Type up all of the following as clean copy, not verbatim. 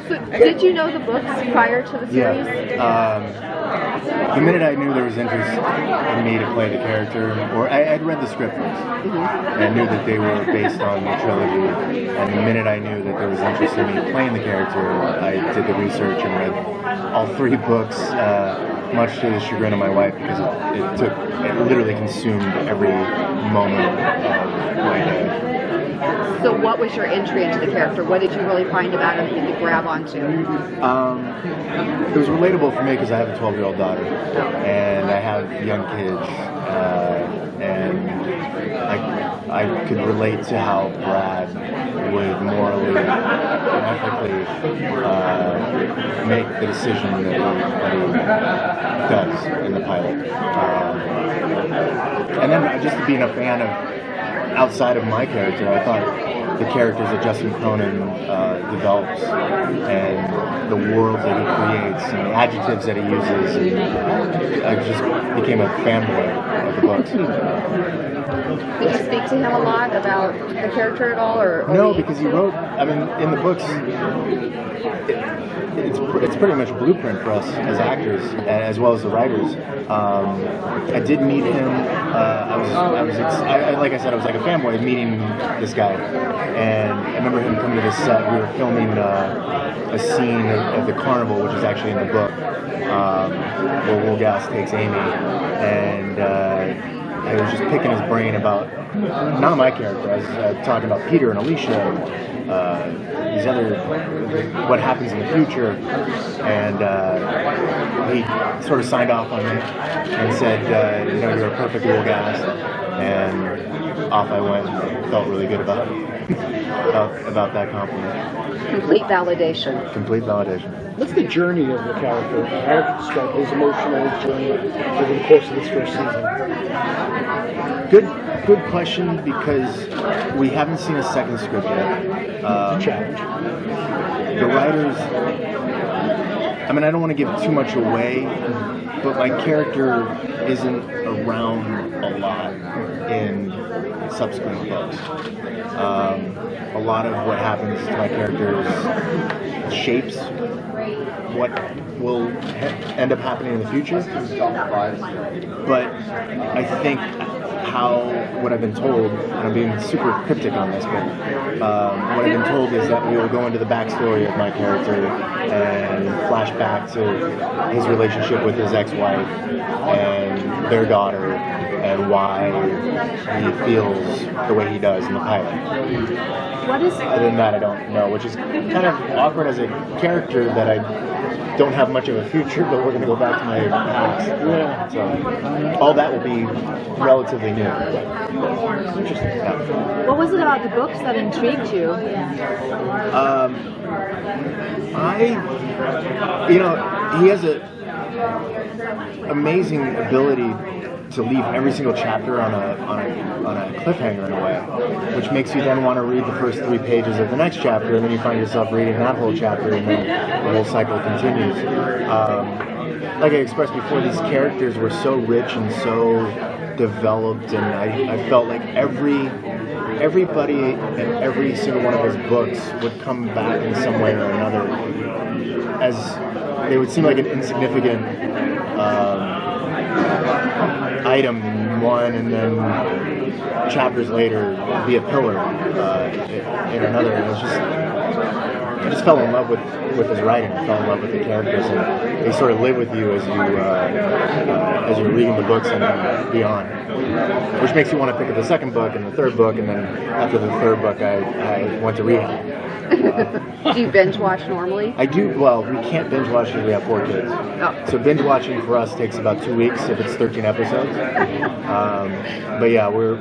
So, did you know the books prior to the series? Yeah. The minute I knew there was interest in me to play the character, or I'd read the script first, and I knew that they were based on the trilogy. And the minute I knew that there was interest in me playing the character, I did the research and read all 3 books, much to the chagrin of my wife, because it literally consumed every moment of my day. So what was your entry into the character? What did you really find about him that you could grab onto? It was relatable for me because I have a 12-year-old daughter, and I have young kids, and I could relate to how Brad would morally and ethically make the decision that he does in the pilot. And then just being a fan of outside of my character, I thought the characters that Justin Cronin develops and the worlds that he creates and the adjectives that he uses, and I just became a fanboy of the books. Did you speak to him a lot about the character at all? Or no, because he wrote, in the books, it's pretty much a blueprint for us as actors, as well as the writers. I did meet him. Like I said, I was like a fanboy meeting this guy, and I remember him coming to the set. We were filming a scene at the carnival, which is actually in the book, where Wolgast takes Amy, and I was just picking his brain about not my character. I was talking about Peter and Alicia. These other, what happens in the future, and he sort of signed off on me and said, you're a perfect Wolgast, and off I went. Felt really good about that compliment. Complete validation. Complete validation. What's the journey of the character? How would you describe his emotional journey over the course of this first season? Good question, because we haven't seen a second script yet. Challenge. The writers, I don't want to give too much away, but my character isn't around a lot in subsequent books. A lot of what happens to my character shapes what will end up happening in the future. But I think what I've been told, and I'm being super cryptic on this, but what I've been told is that we will go into the backstory of my character and flash back to his relationship with his ex-wife and their daughter and why he feels the way he does in the pilot. Other than that, I don't know, which is kind of awkward as a character that I don't have much of a future, but we're going to go back to my past. Yeah. So all that will be relatively new. Interesting. Yeah. What was it about the books that intrigued you? He has an amazing ability to leave every single chapter on a cliffhanger in a way, which makes you then want to read the first 3 pages of the next chapter, and then you find yourself reading that whole chapter, and then the whole cycle continues. Like I expressed before, these characters were so rich and so developed, and I felt like everybody in every single one of his books would come back in some way or another, as they would seem like an insignificant item in one, and then chapters later be a pillar in another. And I just fell in love with his writing. I fell in love with the characters, and they sort of live with you as you're reading the books and beyond, which makes you want to pick up the second book and the third book, and then after the third book, I went to rehab. Do you binge watch normally? I do. Well, we can't binge watch because we have 4 kids. Oh. So binge watching for us takes about 2 weeks if it's 13 episodes. But yeah, we're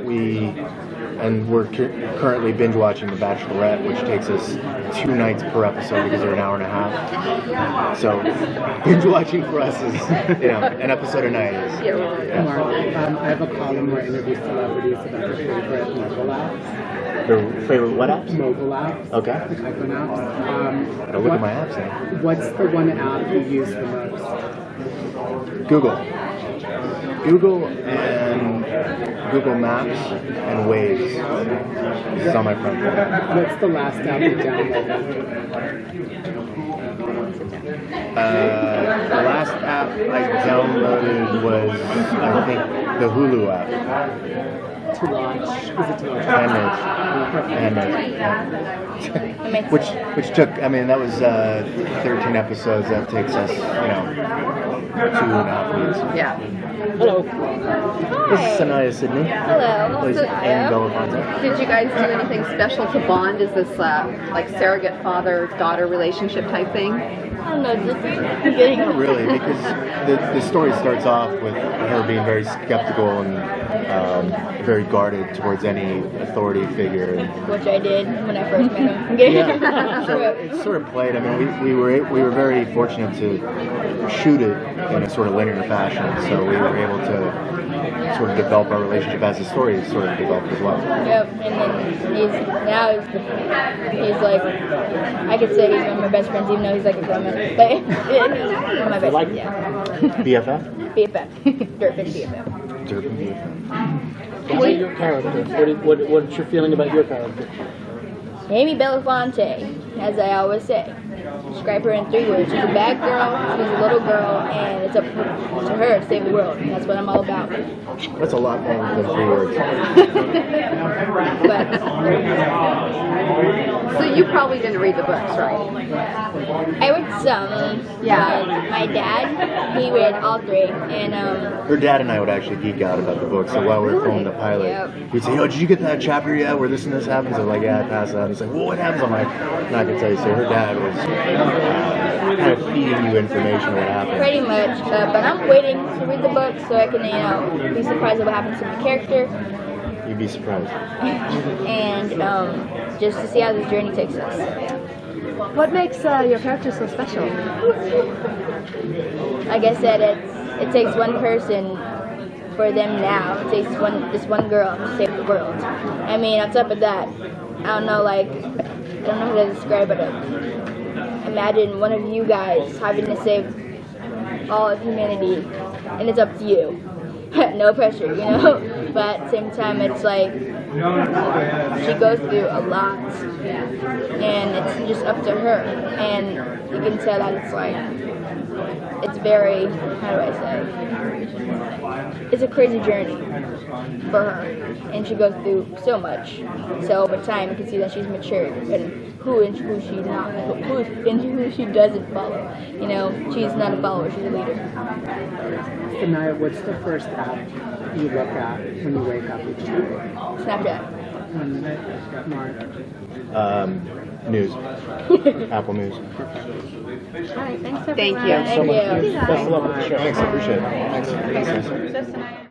currently binge watching The Bachelorette, which takes us 2 nights per episode because they're an hour and a half. So binge watching for us is an episode a night. Mark, I have a column where I interview celebrities about their favorite mobile apps. Their favorite what apps? Mobile apps. Okay. Like iPhone apps. Gotta look at my apps now. What's the one app you use the most? Google, and Google Maps and Waze. This is on my phone. What's the last app you downloaded? The last app I downloaded was, I think, the Hulu app. To watch? Is it to watch? Handmade. Which took, I mean, that was 13 episodes. That takes us, 2.5 weeks. Yeah. Hello. This is Saniyya Sidney. Hello. Plays Amy Bellafonte. Did you guys do anything special to bond? Is this like surrogate father-daughter relationship type thing? I don't know, just getting Not really, because the story starts off with her being very skeptical and very guarded towards any authority figure. which I did when I first met him. I'm kidding. Yeah, so it sort of played. I mean, we were very fortunate to shoot it in a sort of linear fashion, so we were able to sort of develop our relationship as the story sort of developed as well. Yep, and then he's like, I could say he's one of my best friends, even though he's like a grown man. But he's my best friend, yeah. BFF? BFF. Dirtfish BFF. Durban BFF. What's your character? What's your feeling about your character? Amy Bellafonte, as I always say. Describe her in 3 words. She's a bad girl, she's a little girl, and it's up to her to save the world. And that's what I'm all about. That's a lot more than 3 words. But So you probably didn't read the books, right? I read some. Yeah. My dad, he read all 3, and Her dad and I would actually geek out about the book. So while we were filming the pilot, Yep. we'd say, "Yo, did you get that chapter yet where this and this happens?" I'm like, "Yeah, I passed that." And he's like, "Well, what happens?" I'm like, "Not gonna tell you." So her dad was kind of feeding you information of what happened. pretty much. But I'm waiting to read the book so I can, be surprised at what happens to my character, You'd be surprised. and just to see how this journey takes us. What makes your character so special? Like I said, it takes one person for them now. It takes this one girl to save the world. I mean, on top of that, I don't know how to describe it. Imagine one of you guys having to save all of humanity, and it's up to you. No pressure, But at the same time, it's like she goes through a lot, and it's just up to her. And you can tell that it's very, how do I say? It's a crazy journey for her, and she goes through so much. So over time, you can see that she's matured, and who she's not, who she doesn't follow. She's not a follower; she's a leader. Saniyya, what's the first app you look at when you wake up each day? Snapchat. Mark. News. Apple News. All right, thanks, Thank you. Thank you. Best of luck with the show. Thanks, I appreciate it. Thanks.